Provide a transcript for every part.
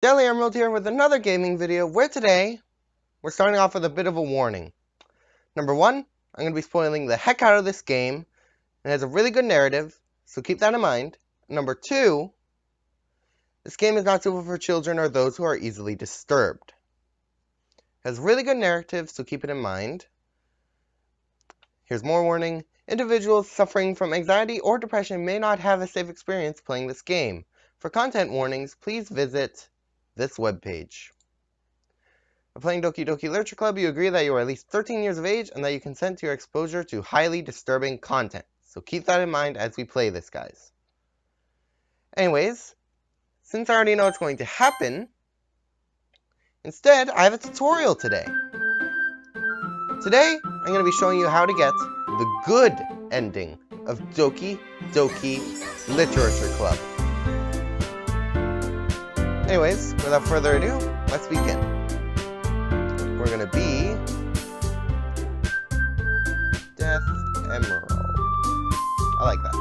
Daily Emerald here with another gaming video where today we're starting off with a bit of a warning. Number one, I'm going to be spoiling the heck out of this game. It has a really good narrative, so keep that in mind. Number two, this game is not suitable for children or those who are easily disturbed. It has a really good narrative, so keep it in mind. Here's more warning. Individuals suffering from anxiety or depression may not have a safe experience playing this game. For content warnings, please visit this webpage. By playing Doki Doki Literature Club, you agree that you are at least 13 years of age and that you consent to your exposure to highly disturbing content. So keep that in mind as we play this, guys. Anyways, since I already know what's going to happen, instead, I have a tutorial today. Today, I'm going to be showing you how to get the good ending of Doki Doki Literature Club. Anyways, without further ado, let's begin. We're going to be Death Emerald. I like that.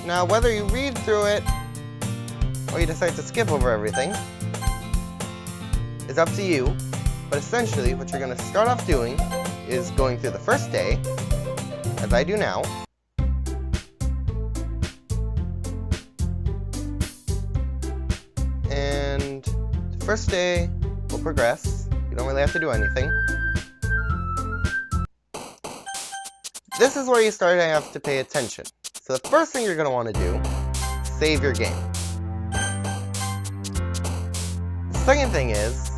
Now, whether you read through it or you decide to skip over everything is up to you, but essentially what you're going to start off doing is going through the first day, as I do now. And the first day will progress. You don't really have to do anything. This is where you start to have to pay attention. So the first thing you're going to want to do, save your game. The second thing is,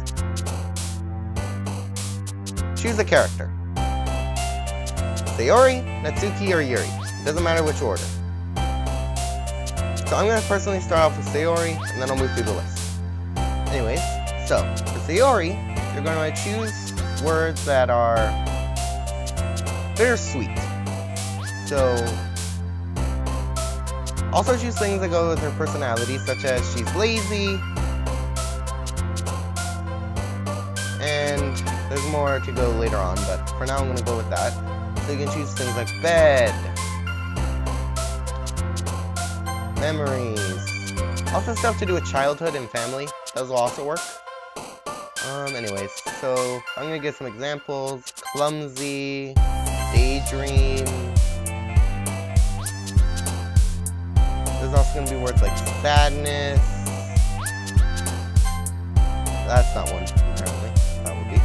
choose a character. Sayori, Natsuki, or Yuri. It doesn't matter which order. So I'm going to personally start off with Sayori, and then I'll move through the list. Anyways, so for Sayori, you're going to choose words that are bittersweet. So also choose things that go with her personality, such as she's lazy, and there's more to go later on, but for now I'm going to go with that. So you can choose things like bed, memories, also stuff to do with childhood and family. Those will also work. Anyways, so I'm going to give some examples. Clumsy, daydream. There's also going to be words like sadness. That's not one, apparently. That would be.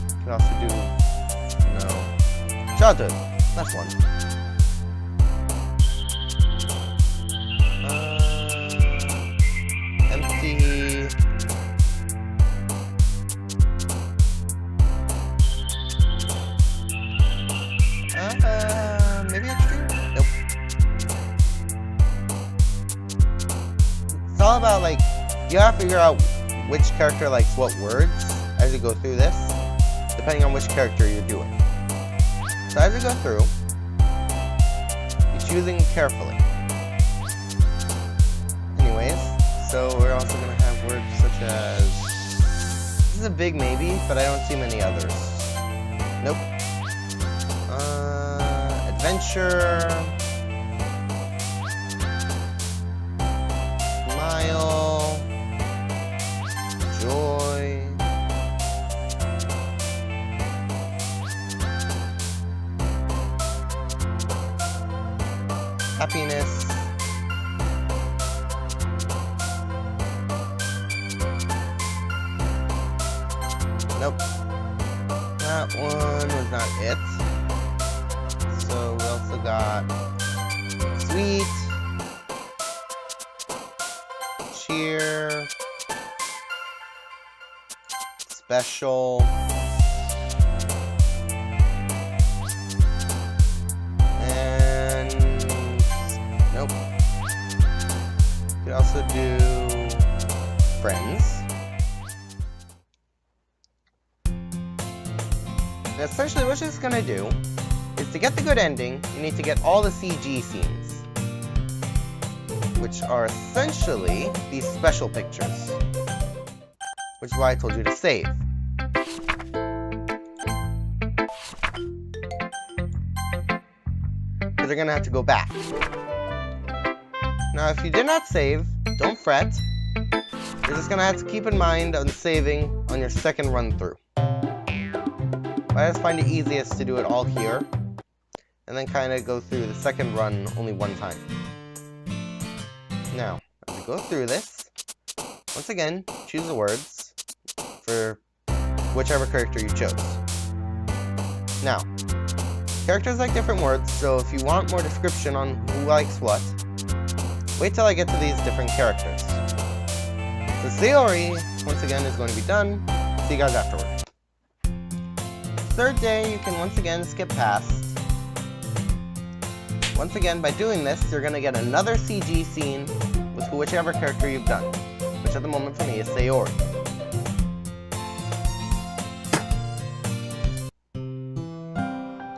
You can also do, no, childhood. That's one. Empty. Maybe extreme? Nope. It's all about, like, you have to figure out which character likes what words as you go through this, depending on which character you're doing. So as you go through, you're choosing carefully. Anyways, so we're also going to have words such as, this is a big maybe, but I don't see many others. Nope. Adventure, smile, joy, happiness, nope, that one was not it. So we also got sweet, cheer, special, and nope. You could also do friends. And essentially what it's going to do is to get the good ending, you need to get all the CG scenes, which are essentially these special pictures, which is why I told you to save. because you're going to have to go back. Now, if you did not save, don't fret. You're just going to have to keep in mind on saving on your second run through. I just find it easiest to do it all here, and then kind of go through the second run only one time. Now, as we go through this, once again, choose the words for whichever character you chose. Now, characters like different words, so if you want more description on who likes what, wait till I get to these different characters. So Sayori, once again, is going to be done. See you guys afterward. Third day, you can once again skip past. Once again, by doing this, you're going to get another CG scene with whichever character you've done, which at the moment for me is Sayori.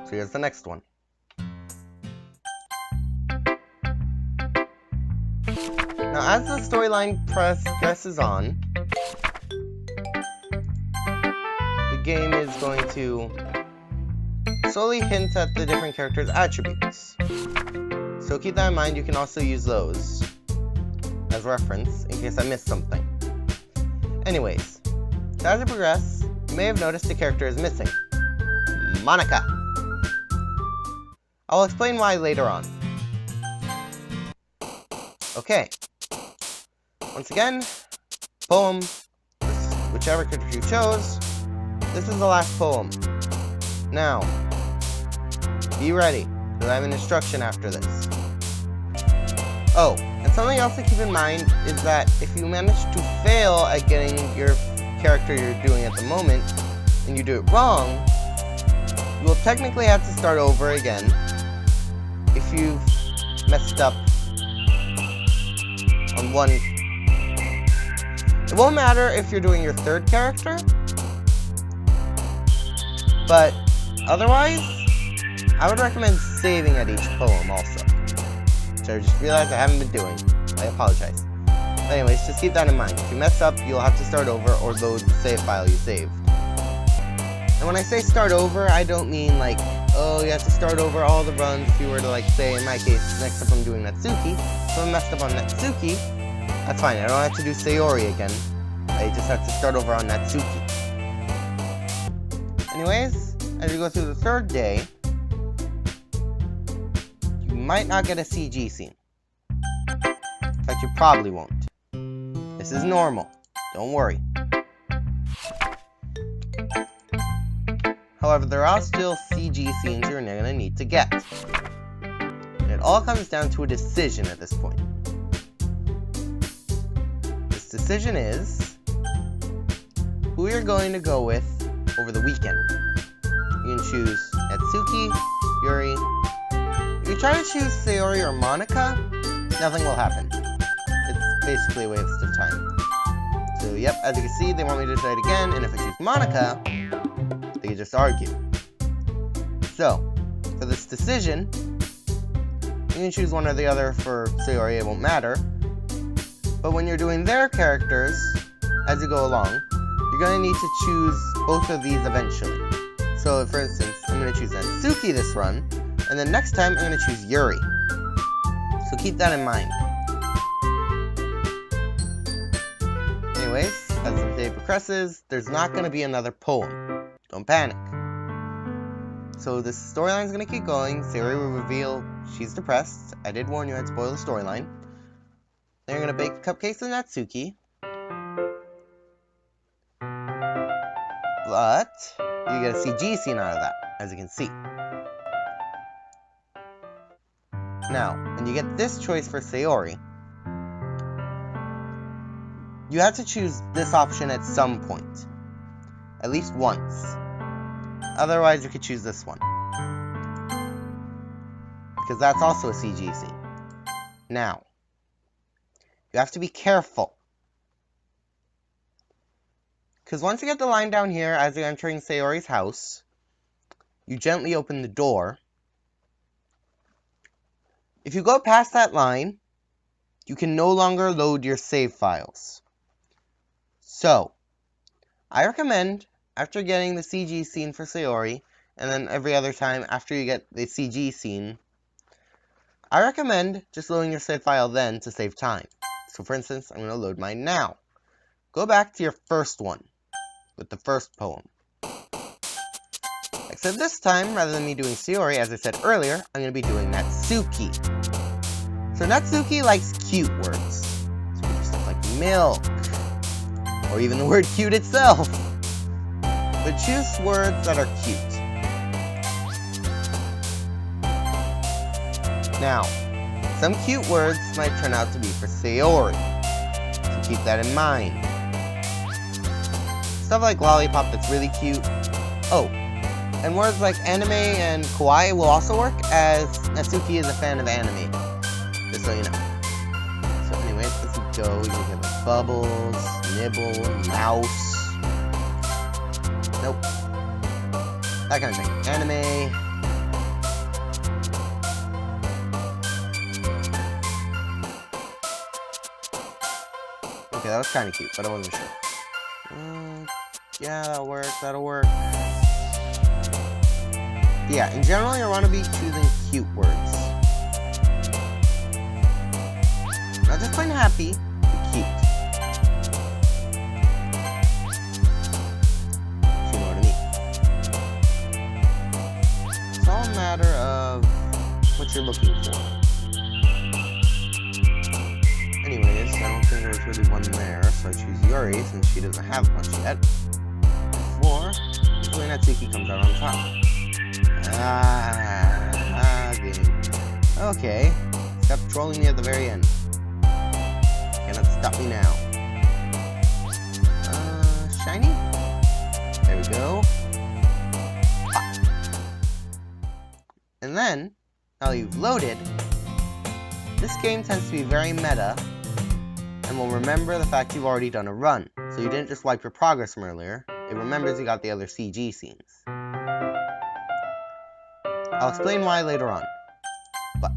So here's the next one. Now, as the storyline progresses on, the game is going to slowly hint at the different characters' attributes. So keep that in mind. You can also use those as reference in case I missed something. Anyways, so as you progress, you may have noticed a character is missing. Monika. I'll explain why later on. Okay. Once again, poem, whichever character you chose, this is the last poem. Now, be ready, because I have an instruction after this. Oh, and something else to keep in mind is that if you manage to fail at getting your character you're doing at the moment, and you do it wrong, you will technically have to start over again if you've messed up on one. It won't matter if you're doing your third character, but otherwise, I would recommend saving at each poem also, which I just realized I haven't been doing. I apologize. But anyways, just keep that in mind. If you mess up, you'll have to start over or load the save file you saved. And when I say start over, I don't mean like, oh, you have to start over all the runs. If you were to, like, say, in my case, next up I'm doing Natsuki, so I messed up on Natsuki, that's fine. I don't have to do Sayori again. I just have to start over on Natsuki. Anyways, as you go through the third day, you might not get a CG scene. In fact, you probably won't. This is normal. Don't worry. However, there are still CG scenes you're going to need to get. And it all comes down to a decision at this point. This decision is who you're going to go with over the weekend. You can choose Natsuki, Yuri. If you try to choose Sayori or Monika, nothing will happen. It's basically a waste of time. So, yep, as you can see, they want me to try it again, and if I choose Monika, they can just argue. So, for this decision, you can choose one or the other. For Sayori, it won't matter. But when you're doing their characters, as you go along, you're going to need to choose both of these eventually. So, for instance, I'm going to choose Natsuki this run, and then next time I'm going to choose Yuri. So keep that in mind. Anyways, as the day progresses, there's not going to be another poem. Don't panic. So this storyline is going to keep going. Sayori will reveal she's depressed. I did warn you I'd spoil the storyline. Then you're going to bake cupcakes with Natsuki. But you get a CG scene out of that, as you can see. Now, when you get this choice for Sayori, you have to choose this option at some point. At least once. Otherwise, you could choose this one. Because that's also a CG scene. Now, you have to be careful. Because once you get the line down here, as you're entering Sayori's house, you gently open the door. If you go past that line, you can no longer load your save files. So, I recommend, after getting the CG scene for Sayori, and then every other time after you get the CG scene, I recommend just loading your save file then to save time. So for instance, I'm going to load mine now. Go back to your first one with the first poem. Except this time, rather than me doing Sayori, as I said earlier, I'm going to be doing Natsuki. So Natsuki likes cute words. So we do stuff like milk, or even the word cute itself. But choose words that are cute. Now, some cute words might turn out to be for Sayori, so keep that in mind. Stuff like lollipop that's really cute. Oh, and words like anime and kawaii will also work, as Natsuki is a fan of anime, just so you know. So anyways, let's go. You can get like bubbles, nibble, mouse. Nope. That kind of thing. Anime. Okay, that was kind of cute, but I wasn't sure. Yeah, that'll work. Yeah, in general, you want to be choosing cute words. Not just plain happy, but cute. If you know what I mean. It's all a matter of what you're looking for. Anyways, I don't think there's really one there, so I choose Yuri since she doesn't have much yet. Or, usually Natsuki comes out on top. Game. Okay, stop trolling me at the very end. Cannot stop me now. Shiny? There we go. Ah. And then, now you've loaded, this game tends to be very meta, and will remember the fact you've already done a run. So you didn't just wipe your progress from earlier, it remembers you got the other CG scenes. I'll explain why later on. But,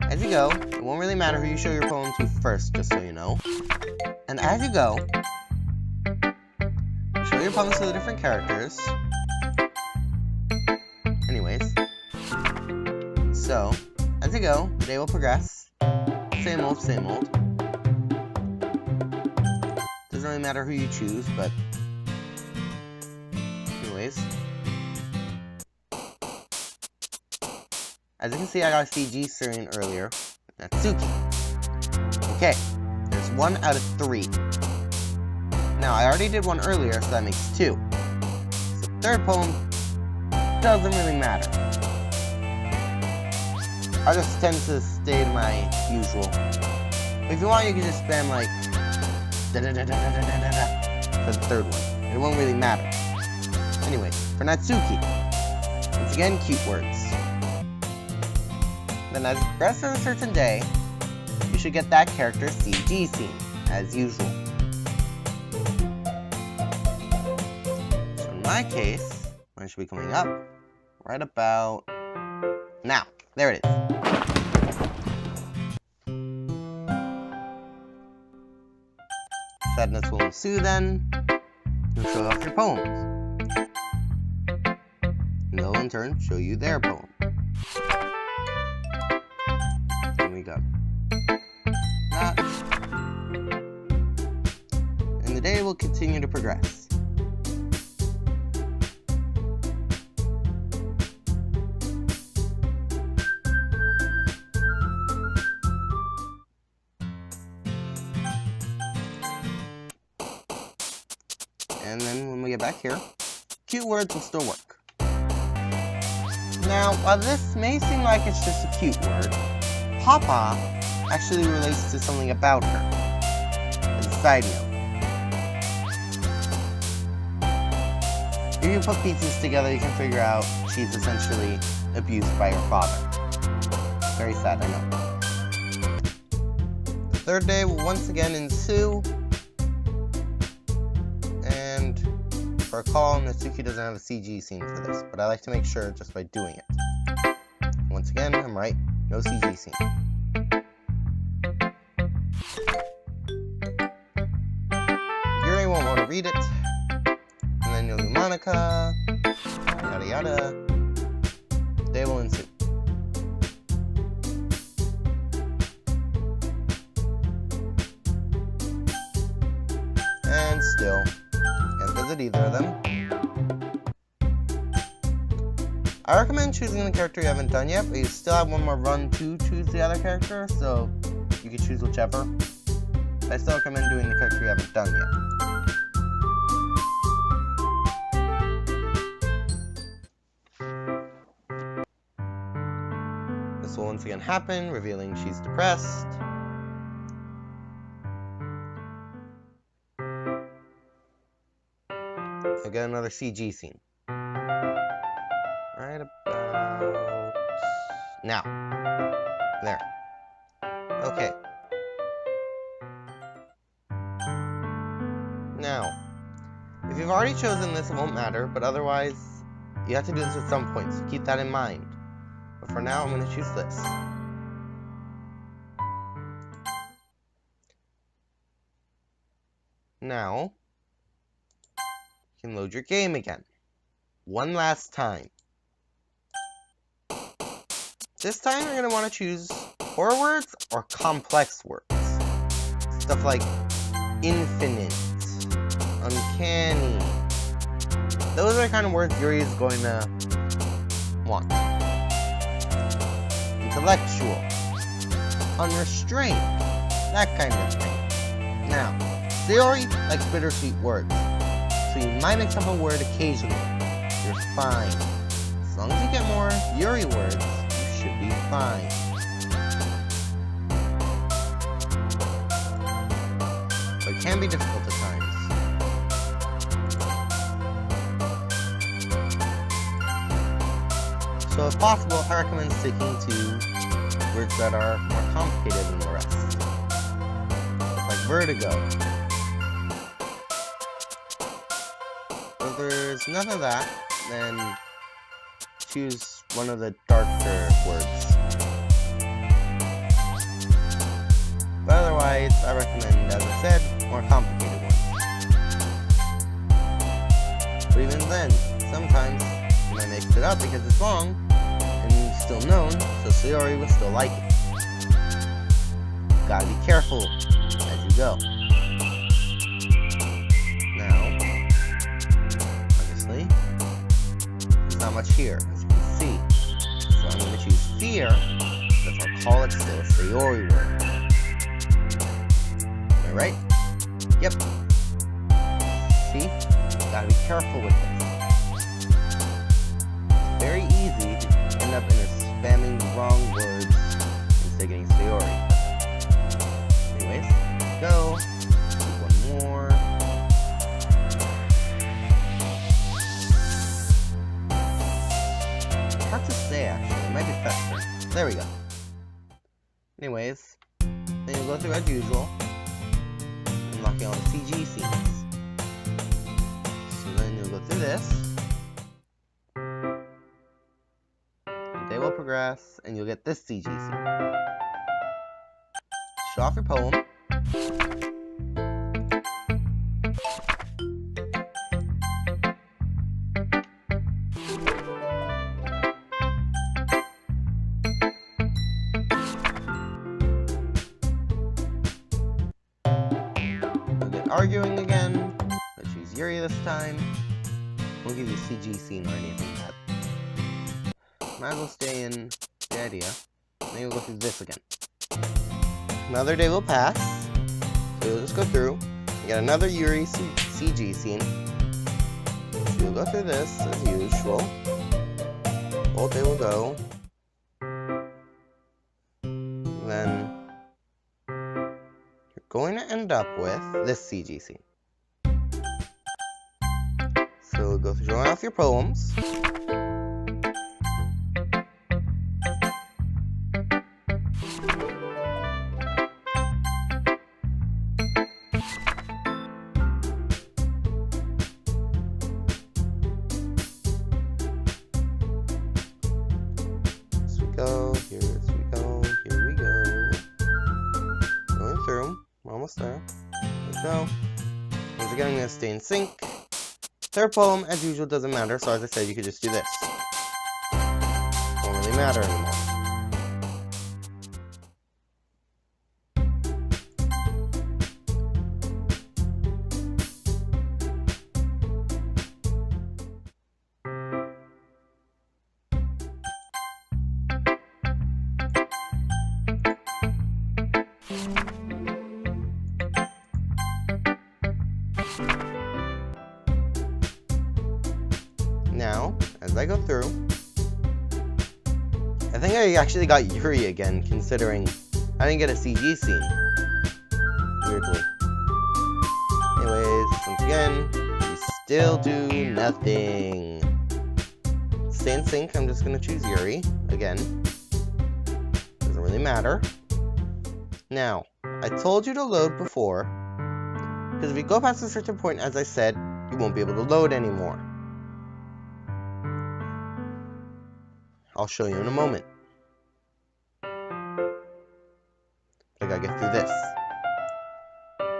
as you go, it won't really matter who you show your poem to first, just so you know. And as you go, show your poems to the different characters. Anyways. So, as you go, the day will progress. Same old, same old. Doesn't really matter who you choose, but... anyways. As you can see, I got a CG screen earlier. Natsuki. Okay, there's 1 out of 3. Now, I already did one earlier, so that makes 2. So, third poem doesn't really matter. I just tend to stay to my usual. But if you want, you can just spam like da-da-da-da-da-da-da-da for the third one. It won't really matter. Anyway, for Natsuki, once again, cute words. Then as you progress to a certain day, you should get that character's CG scene, as usual. So in my case, mine should be coming up right about now. There it is. Sadness will ensue then. You'll show off your poems. And they'll in turn show you their poem. And we got that. And the day will continue to progress. And then when we get back here, cute words will still work. Now, while this may seem like it's just a cute word, Papa actually relates to something about her. As a side note. If you put pieces together, you can figure out she's essentially abused by her father. Very sad, I know. The third day will once again ensue. For a call, Natsuki doesn't have a CG scene for this, but I like to make sure just by doing it. Once again, I'm right, no CG scene. Yuri won't want to read it, and then you'll do Monika, yada yada. Day will ensue. stand still. Can't visit either of them. I recommend choosing the character you haven't done yet, but you still have one more run to choose the other character, so you can choose whichever. I still recommend doing the character you haven't done yet. This will once again happen, revealing she's depressed. I get another CG scene. Right about now. There. Okay. Now, if you've already chosen this, it won't matter, but otherwise, you have to do this at some point, so keep that in mind. But for now, I'm going to choose this. Now, you can load your game again. One last time. This time, you're going to want to choose horror words or complex words. Stuff like infinite, uncanny. Those are the kind of words Yuri is going to want. Intellectual, unrestrained, that kind of thing. Now, Sayori likes bittersweet words, so you might mix up a word occasionally. You're fine. As long as you get more Yuri words, you should be fine. But it can be difficult at times. So if possible, I recommend sticking to words that are more complicated than the rest. Like vertigo. If there's none of that, then choose one of the darker words. But otherwise, I recommend, as I said, more complicated ones. But even then, sometimes you might mix it up because it's long and still known, so Sayori will still like it. Gotta be careful as you go. Now, obviously, there's not much here, as you can see. So I'm going to choose fear, because I'll call it still a Sayori word. Am I right? Yep. See? Gotta be careful with this. It's very easy to end up in spamming the wrong words instead of getting Sayori. Anyways, go. One more. Hard to say actually. It might be faster. There we go. Anyways, then you'll go through as usual, unlocking all the CG scenes. So then you'll go through this. The day will progress, and you'll get this CG scene. Show off your poem. You'll get arguing again, but she's Yuri this time. Won't give you a CG scene or anything like that. Might as well stay in the idea. Then you'll go through this again. Another day will pass, so you'll just go through and get another Yuri CG scene. So you'll go through this as usual. Whole day will go. Then you're going to end up with this CG scene. So you'll go through showing off your poems. Here we go. Going through. We're almost there. Let's go. Once again, I'm going to stay in sync. Third poem, as usual, doesn't matter, so as I said, you could just do this. Won't really matter anymore. I go through. I think I actually got Yuri again, considering I didn't get a CG scene. Weirdly. Anyways, once again, we still do nothing. Stay in sync, I'm just gonna choose Yuri, again. Doesn't really matter. Now, I told you to load before, because if you go past a certain point, as I said, you won't be able to load anymore. I'll show you in a moment. But I gotta get through this.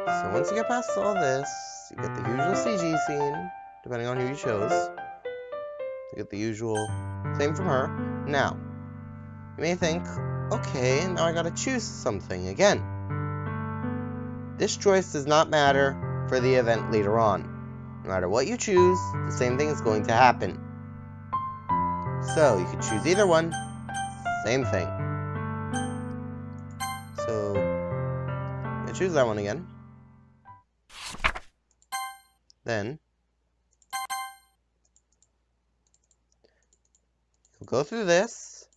So once you get past all this, you get the usual CG scene, depending on who you chose. You get the usual thing from her. Now, you may think, okay, now I gotta choose something again. This choice does not matter for the event later on. No matter what you choose, the same thing is going to happen. So, you can choose either one, same thing. So, I choose that one again. Then, you'll go through this.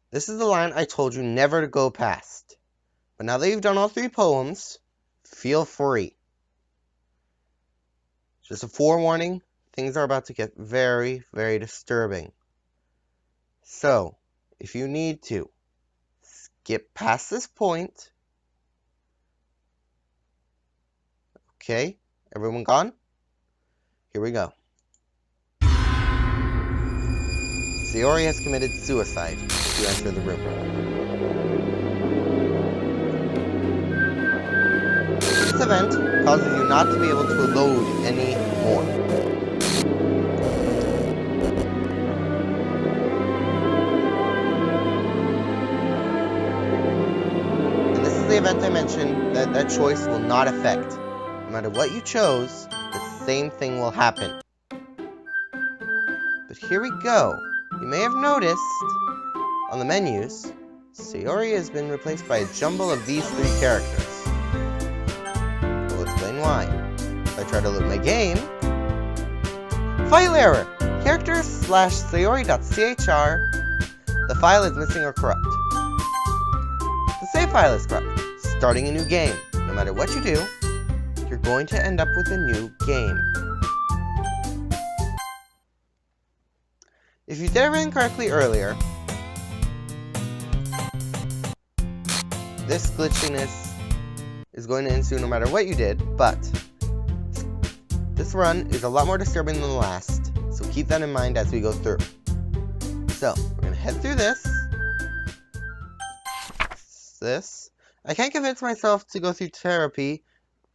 This is the line I told you never to go past. But now that you've done all 3 poems, feel free. Just a forewarning, things are about to get very, very disturbing. So, if you need to, skip past this point. Okay, everyone gone? Here we go. Sayori has committed suicide if you enter the room. This event causes you not to be able to load anymore. And this is the event I mentioned that choice will not affect. No matter what you chose, the same thing will happen. But here we go. You may have noticed on the menus, Sayori has been replaced by a jumble of these 3 characters. We'll explain why. If I try to load my game, file error! Characters/sayori.chr. The file is missing or corrupt. The save file is corrupt. Starting a new game. No matter what you do, you're going to end up with a new game. If you did everything correctly earlier, this glitchiness is going to ensue no matter what you did, but this run is a lot more disturbing than the last, so keep that in mind as we go through. So, we're going to head through this. I can't convince myself to go through therapy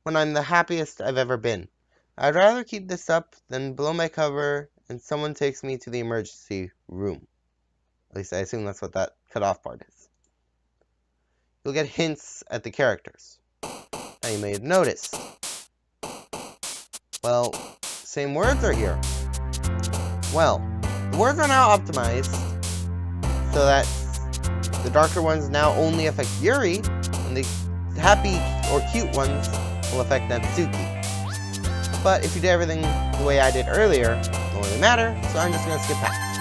when I'm the happiest I've ever been. I'd rather keep this up than blow my cover and someone takes me to the emergency room. At least I assume that's what that cutoff part is. You'll get hints at the characters. Now you may have noticed. Well, same words are here. Well, the words are now optimized so that the darker ones now only affect Yuri, and the happy or cute ones will affect Natsuki. But if you did everything the way I did earlier, it won't really matter, so I'm just going to skip past.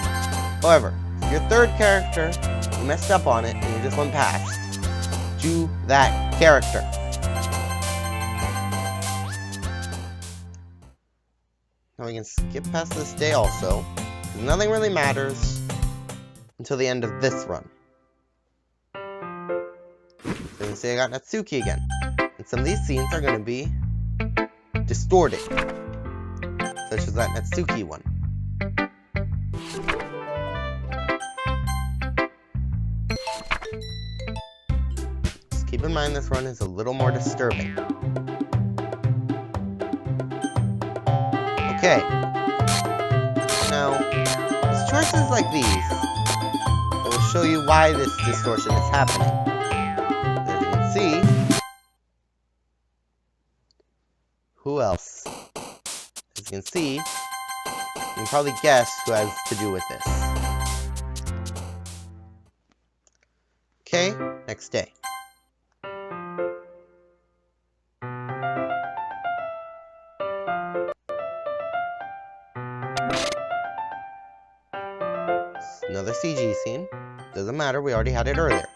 However, if your 3rd character, you messed up on it and you just went past, do that character. Now we can skip past this day also, because nothing really matters until the end of this run. So you can see I got Natsuki again. And some of these scenes are going to be distorted, such as that Natsuki one. Just keep in mind this run is a little more disturbing. Okay. Now, it's choices like these that will show you why this distortion is happening. As you can see, who else? As you can see, you can probably guess who has to do with this. Okay, next day. CG scene. Doesn't matter, we already had it earlier.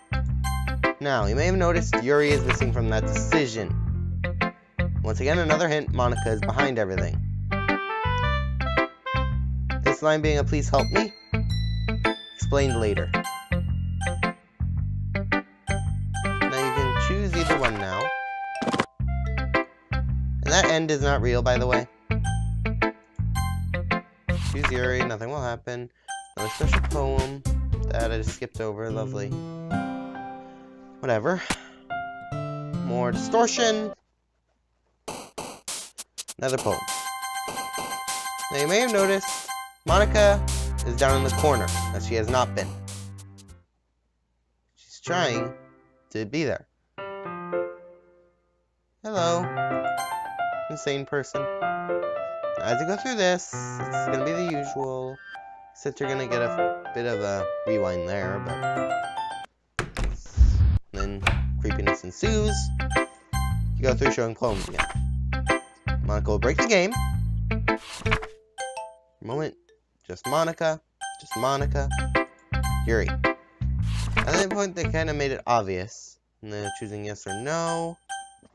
Now, you may have noticed Yuri is missing from that decision. Once again, another hint, Monika is behind everything. This line being a please help me? Explained later. Now you can choose either one now. And that end is not real, by the way. Choose Yuri, nothing will happen. Another special poem that I just skipped over, lovely. Whatever. More distortion. Another poem. Now you may have noticed Monika is down in the corner, as she has not been. She's trying to be there. Hello, insane person. As you go through this, it's going to be the usual, except you're going to get a bit of a rewind there, but then creepiness ensues. You go through showing poems again. Monika will break the game. For a moment, just Monika, Yuri. At that point, they kind of made it obvious. And then choosing yes or no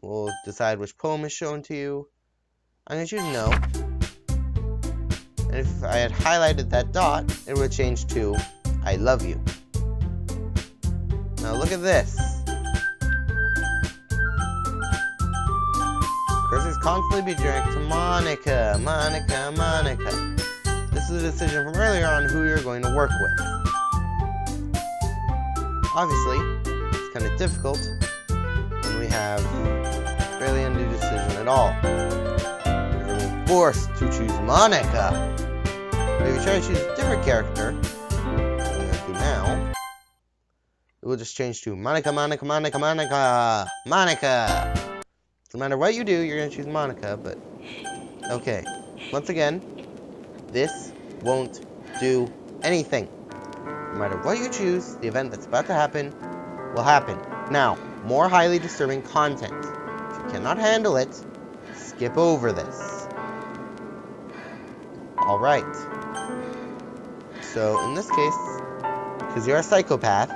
will decide which poem is shown to you. I'm going to choose no. And if I had highlighted that dot, it would change to I love you. Now look at this. Cursor's constantly be directed to Monika. This is a decision from earlier on who you're going to work with. Obviously, it's kind of difficult when we have barely any decision at all. You're being forced to choose Monika. But if you try to choose a different character, as I'm going to do now, it will just change to Monika. No matter what you do, you're going to choose Monika, but okay. Once again, this won't do anything. No matter what you choose, the event that's about to happen will happen. Now, more highly disturbing content. If you cannot handle it, skip over this. Alright. So, in this case, because you're a psychopath,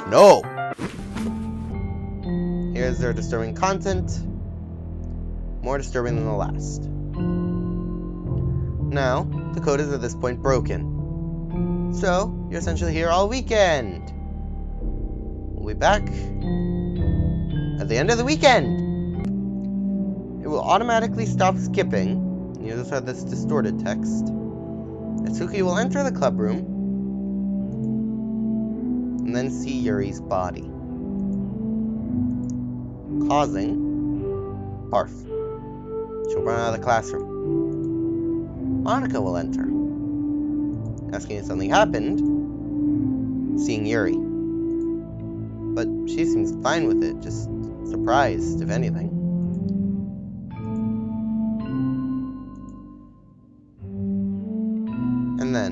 no! Here's their disturbing content. More disturbing than the last. Now, the code is at this point broken. So, you're essentially here all weekend. We'll be back at the end of the weekend. It will automatically stop skipping. You just have this distorted text. Atsuki will enter the club room and then see Yuri's body, causing barf. She'll run out of the classroom. Monika will enter, asking if something happened, seeing Yuri. But she seems fine with it, just surprised, if anything. And then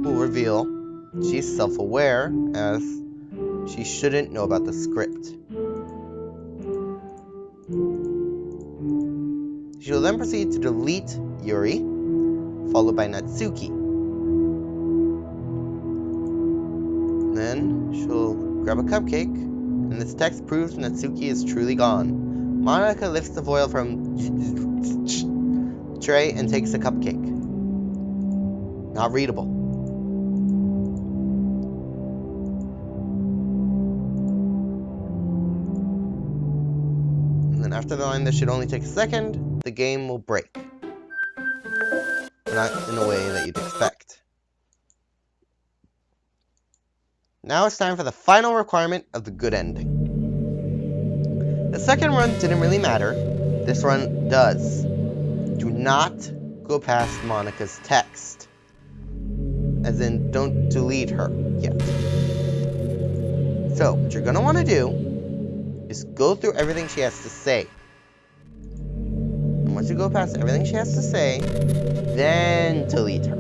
we'll reveal she's self-aware, as she shouldn't know about the script. She will then proceed to delete Yuri, followed by Natsuki. Then she'll grab a cupcake, and this text proves Natsuki is truly gone. Monika lifts the foil from tray and takes the cupcake. Not readable. And then after the line, this should only take a second. The game will break. But not in a way that you'd expect. Now it's time for the final requirement of the good ending. The second run didn't really matter. This run does. Do not go past Monika's text. As in, don't delete her yet. So, what you're going to want to do is go through everything she has to say. Once you go past everything she has to say, then delete her.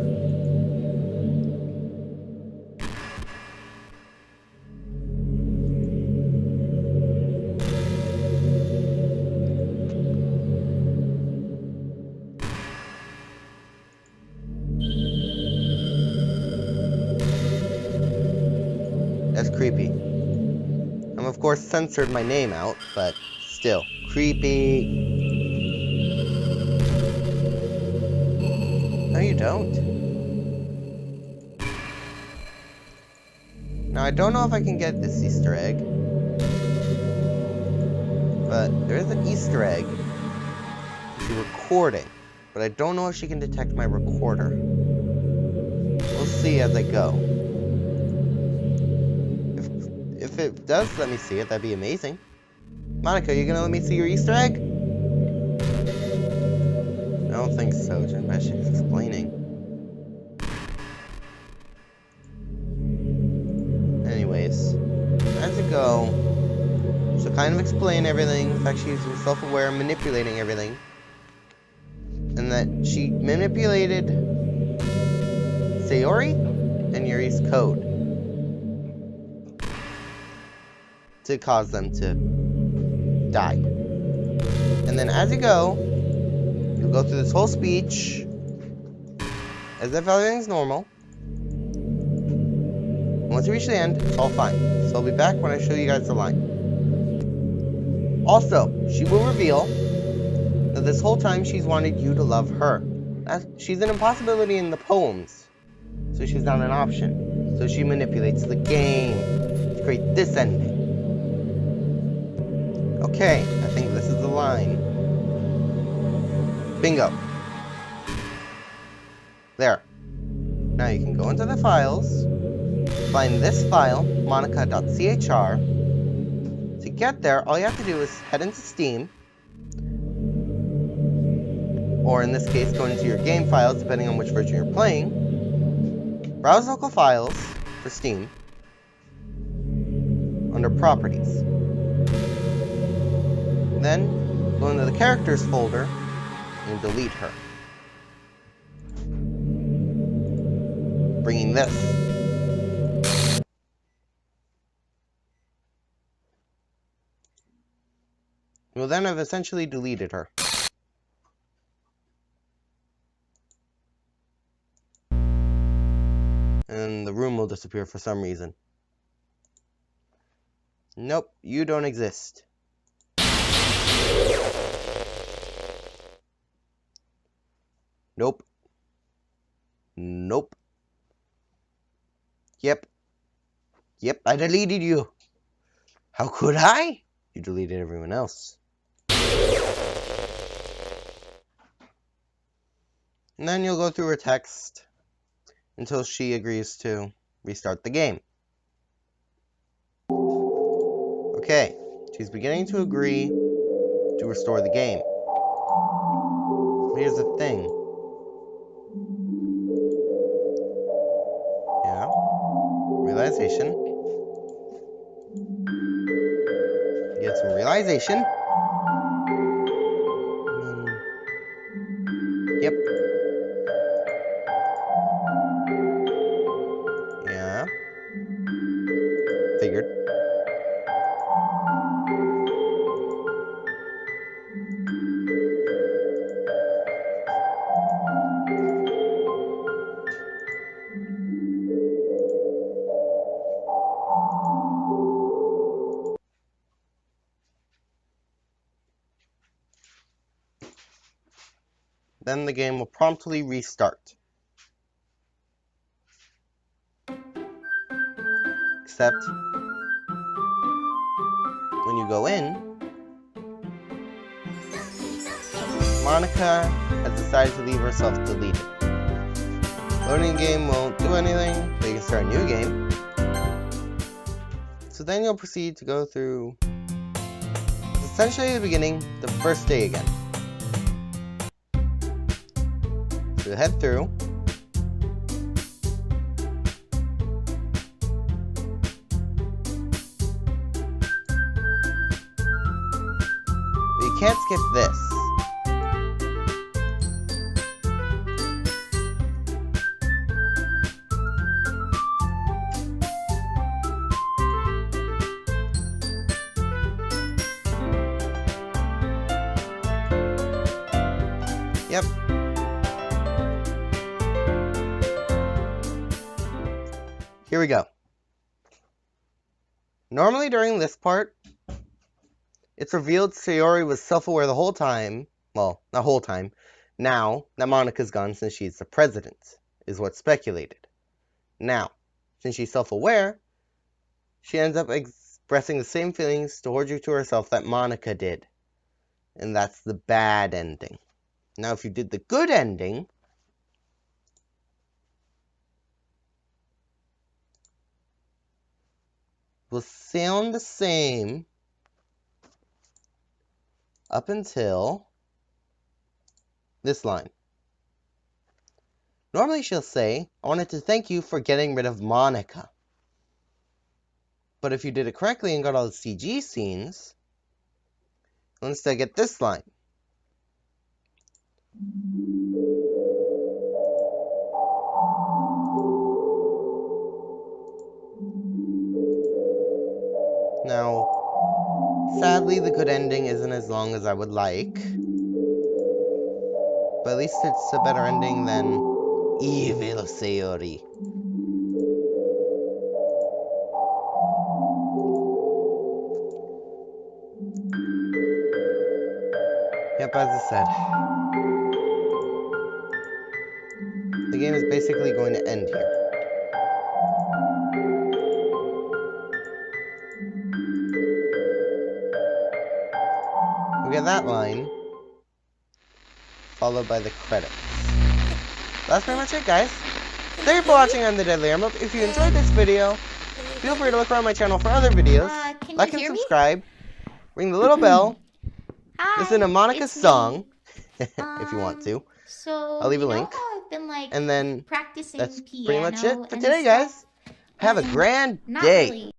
creepy. I've of course censored my name out, but still, creepy. No, you don't. Now, I don't know if I can get this Easter egg, but there is an Easter egg. She's recording, but I don't know if she can detect my recorder. We'll see as I go. If it does let me see it, that'd be amazing. Monika, you gonna let me see your Easter egg? I don't think so. Maybe she's explaining. Anyways, as you go, she'll kind of explain everything. In fact, she's self-aware, manipulating everything. And that she manipulated Sayori and Yuri's code to cause them to die. And then as you go, you'll go through this whole speech as if everything's normal. Once you reach the end, it's all fine. So I'll be back when I show you guys the line. Also, she will reveal that this whole time she's wanted you to love her. She's an impossibility in the poems, so she's not an option. So she manipulates the game to create this ending. Okay, I think this is the line. Bingo. There. Now you can go into the files, find this file, monika.chr. To get there, all you have to do is head into Steam, or in this case, go into your game files, depending on which version you're playing. Browse local files for Steam under Properties. Then, go into the Characters folder and delete her. Bringing this. You'll then have essentially deleted her. And the room will disappear for some reason. Nope, you don't exist. Nope. Nope. Yep, I deleted you. How could I? You deleted everyone else. And then you'll go through her text until she agrees to restart the game. Okay, she's beginning to agree to restore the game. Here's the thing. Yeah, realization. Get some realization. Yep. Yeah. Figured. Then the game will promptly restart. Except when you go in, Monika has decided to leave herself deleted. Loading game won't do anything, but you can start a new game. So then you'll proceed to go through essentially the beginning, the first day again. So you'll head through. But you can't skip this. Yep. Here we go. Normally during this part, it's revealed Sayori was self-aware the whole time. Well, not whole time. Now that Monika's gone since she's the president, is what's speculated. Now, since she's self-aware, she ends up expressing the same feelings towards you to herself that Monika did. And that's the bad ending. Now, if you did the good ending, will sound the same up until this line. Normally she'll say, I wanted to thank you for getting rid of Monika. But if you did it correctly and got all the CG scenes, you'll instead get this line. Now, sadly, the good ending isn't as long as I would like. But at least it's a better ending than Evil Sayori. Yep, as I said, the game is basically going to end here. We get that line, followed by the credits. That's pretty much it, guys. Thank you for watching on the Deadly Arm Up. If you enjoyed this video, feel free to look around my channel for other videos. Like and subscribe. Ring the little bell. Hi, Listen to Monika's song, if you want to. So I'll leave a link. I've been, and then practicing that's piano pretty much it for and today, guys. Have a grand day. Really.